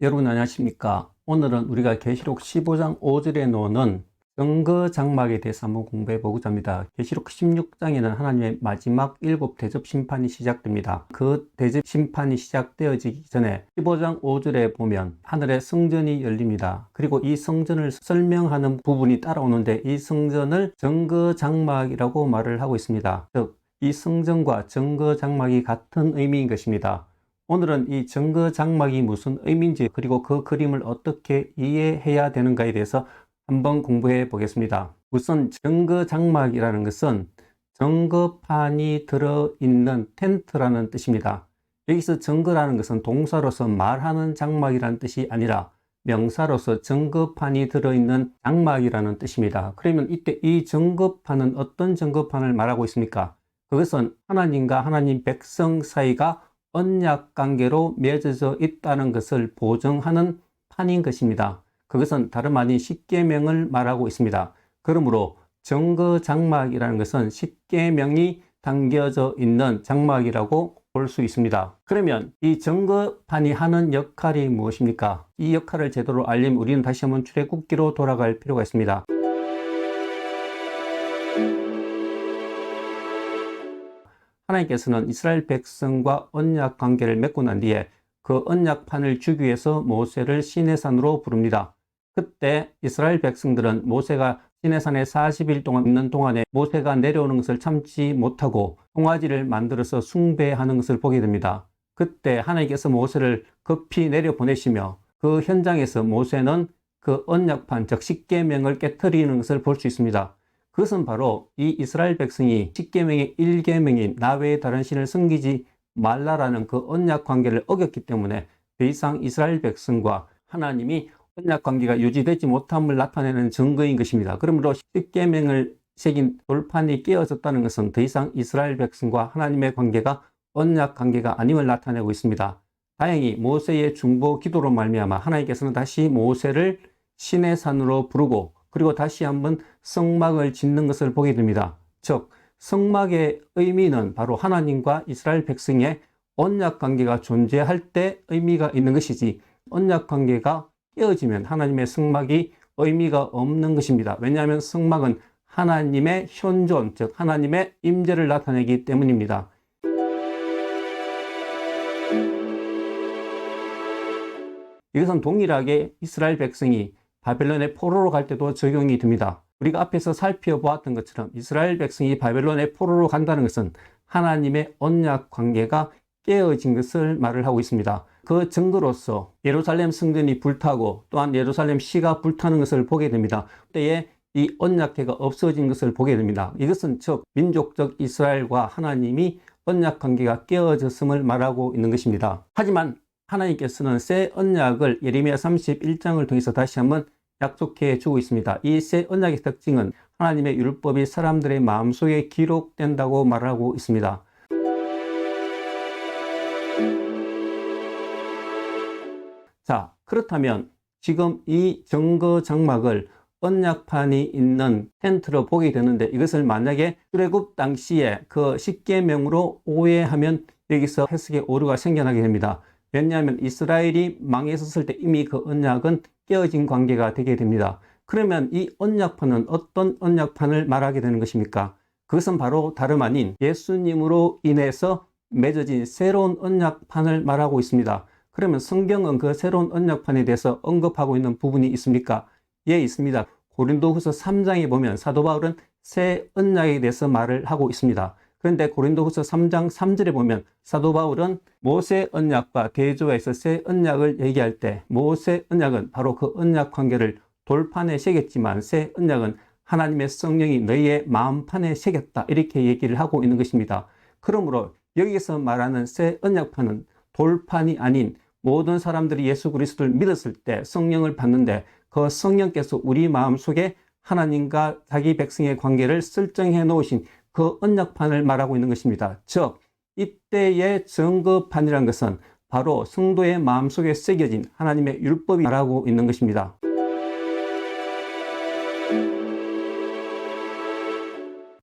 여러분 안녕하십니까? 오늘은 우리가 계시록 15장 5절에 나오는 정거장막에 대해서 한번 공부해 보고자 합니다. 계시록 16장에는 하나님의 마지막 7 대접 심판이 시작됩니다. 그 대접 심판이 시작되어지기 전에 15장 5절에 보면 하늘의 성전이 열립니다. 그리고 이 성전을 설명하는 부분이 따라오는데 이 성전을 정거장막이라고 말을 하고 있습니다. 즉, 이 성전과 정거장막이 같은 의미인 것입니다. 오늘은 이 정거장막이 무슨 의미인지 그리고 그 그림을 어떻게 이해해야 되는가에 대해서 한번 공부해 보겠습니다. 우선 정거장막이라는 것은 정거판이 들어있는 텐트라는 뜻입니다. 여기서 정거라는 것은 동사로서 말하는 장막이라는 뜻이 아니라 명사로서 정거판이 들어있는 장막이라는 뜻입니다. 그러면 이때 이 정거판은 어떤 정거판을 말하고 있습니까? 그것은 하나님과 하나님 백성 사이가 언약 관계로 맺어져 있다는 것을 보증하는 판인 것입니다. 그것은 다름 아닌 십계명을 말하고 있습니다. 그러므로 정거장막이라는 것은 십계명이 담겨져 있는 장막이라고 볼 수 있습니다. 그러면 이 정거판이 하는 역할이 무엇입니까? 이 역할을 제대로 알려면 우리는 다시 한번 출애굽기로 돌아갈 필요가 있습니다. 하나님께서는 이스라엘 백성과 언약 관계를 맺고 난 뒤에 그 언약판을 주기 위해서 모세를 시내산으로 부릅니다. 그때 이스라엘 백성들은 모세가 시내산에 40일 동안 있는 동안에 모세가 내려오는 것을 참지 못하고 송아지를 만들어서 숭배하는 것을 보게 됩니다. 그때 하나님께서 모세를 급히 내려보내시며 그 현장에서 모세는 그 언약판, 즉 십계명을 깨트리는 것을 볼 수 있습니다. 그것은 바로 이 이스라엘 백성이 십계명의 1계명인 나 외에 다른 신을 섬기지 말라라는 그 언약 관계를 어겼기 때문에 더 이상 이스라엘 백성과 하나님이 언약 관계가 유지되지 못함을 나타내는 증거인 것입니다. 그러므로 십계명을 새긴 돌판이 깨어졌다는 것은 더 이상 이스라엘 백성과 하나님의 관계가 언약 관계가 아님을 나타내고 있습니다. 다행히 모세의 중보 기도로 말미암아 하나님께서는 다시 모세를 시내산으로 부르고 그리고 다시 한번 성막을 짓는 것을 보게 됩니다. 즉, 성막의 의미는 바로 하나님과 이스라엘 백성의 언약 관계가 존재할 때 의미가 있는 것이지 언약 관계가 깨어지면 하나님의 성막이 의미가 없는 것입니다. 왜냐하면 성막은 하나님의 현존, 즉 하나님의 임재를 나타내기 때문입니다. 이것은 동일하게 이스라엘 백성이 바벨론의 포로로 갈 때도 적용이 됩니다. 우리가 앞에서 살펴보았던 것처럼 이스라엘 백성이 바벨론의 포로로 간다는 것은 하나님의 언약 관계가 깨어진 것을 말을 하고 있습니다. 그 증거로서 예루살렘 성전이 불타고 또한 예루살렘 시가 불타는 것을 보게 됩니다. 그때에 이 언약궤가 없어진 것을 보게 됩니다. 이것은 즉 민족적 이스라엘과 하나님이 언약 관계가 깨어졌음을 말하고 있는 것입니다. 하지만 하나님께서는 새 언약을 예레미야 31장을 통해서 다시 한번 약속해 주고 있습니다. 이 새 언약의 특징은 하나님의 율법이 사람들의 마음속에 기록된다고 말하고 있습니다. 자, 그렇다면 지금 이 정거장막을 언약판이 있는 텐트로 보게 되는데 이것을 만약에 출애굽 당시에 그 십계명으로 오해하면 여기서 해석의 오류가 생겨나게 됩니다. 왜냐하면 이스라엘이 망했었을 때 이미 그 언약은 깨어진 관계가 되게 됩니다. 그러면 이 언약판은 어떤 언약판을 말하게 되는 것입니까? 그것은 바로 다름 아닌 예수님으로 인해서 맺어진 새로운 언약판을 말하고 있습니다. 그러면 성경은 그 새로운 언약판에 대해서 언급하고 있는 부분이 있습니까? 예, 있습니다. 고린도후서 3장에 보면 사도 바울은 새 언약에 대해서 말을 하고 있습니다. 그런데 고린도후서 3장 3절에 보면 사도 바울은 모세 언약과 대조해서 새 언약을 얘기할 때 모세 언약은 바로 그 언약 관계를 돌판에 새겼지만 새 언약은 하나님의 성령이 너희의 마음판에 새겼다 이렇게 얘기를 하고 있는 것입니다. 그러므로 여기서 말하는 새 언약판은 돌판이 아닌 모든 사람들이 예수 그리스도를 믿었을 때 성령을 받는데 그 성령께서 우리 마음속에 하나님과 자기 백성의 관계를 설정해 놓으신 그 언약판을 말하고 있는 것입니다. 즉, 이때의 정거판이라는 것은 바로 성도의 마음속에 새겨진 하나님의 율법이 말하고 있는 것입니다.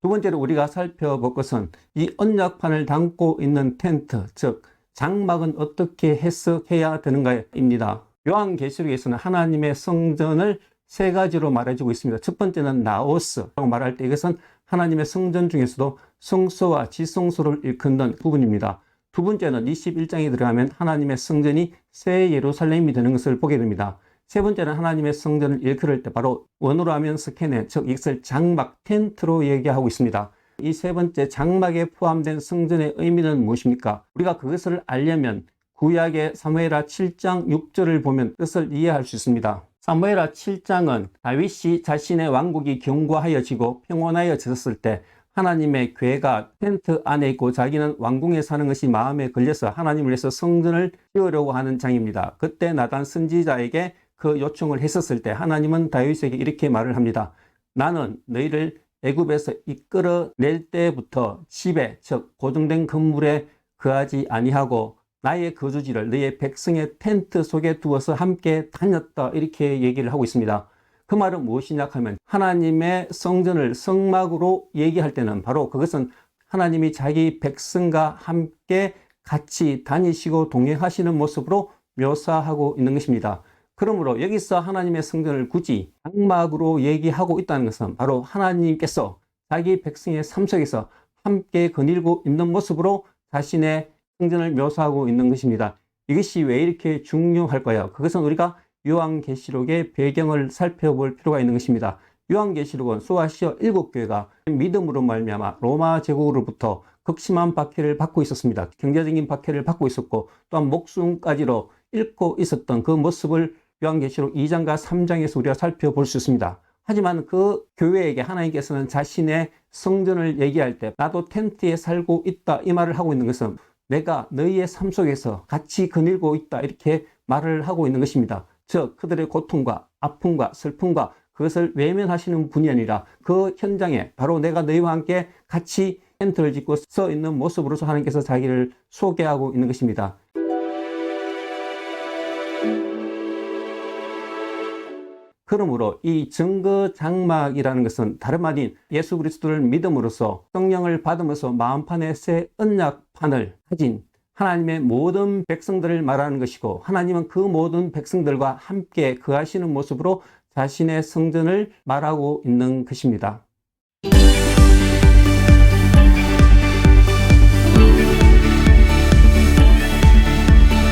두 번째로 우리가 살펴볼 것은 이 언약판을 담고 있는 텐트, 즉 장막은 어떻게 해석해야 되는가입니다. 요한계시록에서는 하나님의 성전을 세 가지로 말해주고 있습니다. 첫 번째는 나오스라고 말할 때 이것은 하나님의 성전 중에서도 성소와 지성소를 일컫는 부분입니다. 두 번째는 21장에 들어가면 하나님의 성전이 새 예루살렘이 되는 것을 보게 됩니다. 세 번째는 하나님의 성전을 일컬을 때 바로 원어로 하면 스케네, 즉 이것을 장막, 텐트로 얘기하고 있습니다. 이 세 번째 장막에 포함된 성전의 의미는 무엇입니까? 우리가 그것을 알려면 구약의 사무엘하 7장 6절을 보면 뜻을 이해할 수 있습니다. 사무엘하 7장은 다윗이 자신의 왕국이 견고하여지고 평온하여졌을 때 하나님의 궤가 텐트 안에 있고 자기는 왕궁에 사는 것이 마음에 걸려서 하나님을 위해서 성전을 지으려고 하는 장입니다. 그때 나단 선지자에게 그 요청을 했었을 때 하나님은 다윗에게 이렇게 말을 합니다. 나는 너희를 애굽에서 이끌어낼 때부터 집에, 즉 고정된 건물에 거하지 아니하고 나의 거주지를 너의 백성의 텐트 속에 두어서 함께 다녔다, 이렇게 얘기를 하고 있습니다. 그 말은 무엇이냐 하면 하나님의 성전을 성막으로 얘기할 때는 바로 그것은 하나님이 자기 백성과 함께 같이 다니시고 동행하시는 모습으로 묘사하고 있는 것입니다. 그러므로 여기서 하나님의 성전을 굳이 장막으로 얘기하고 있다는 것은 바로 하나님께서 자기 백성의 삶 속에서 함께 거닐고 있는 모습으로 자신의 성전을 묘사하고 있는 것입니다. 이것이 왜 이렇게 중요할까요? 그것은 우리가 요한계시록의 배경을 살펴볼 필요가 있는 것입니다. 요한계시록은 소아시아 7교회가 믿음으로 말미암아 로마 제국으로부터 극심한 박해를 받고 있었습니다. 경제적인 박해를 받고 있었고 또한 목숨까지로 잃고 있었던 그 모습을 요한계시록 2장과 3장에서 우리가 살펴볼 수 있습니다. 하지만 그 교회에게 하나님께서는 자신의 성전을 얘기할 때 나도 텐트에 살고 있다, 이 말을 하고 있는 것은 내가 너희의 삶 속에서 같이 거닐고 있다, 이렇게 말을 하고 있는 것입니다. 즉 그들의 고통과 아픔과 슬픔과 그것을 외면하시는 분이 아니라 그 현장에 바로 내가 너희와 함께 같이 텐트를 짓고 서 있는 모습으로서 하나님께서 자기를 소개하고 있는 것입니다. 그러므로 이 증거 장막이라는 것은 다름 아닌 예수 그리스도를 믿음으로써 성령을 받으면서 마음판에 새 언약판을 가진 하나님의 모든 백성들을 말하는 것이고, 하나님은 그 모든 백성들과 함께 거하시는 모습으로 자신의 성전을 말하고 있는 것입니다.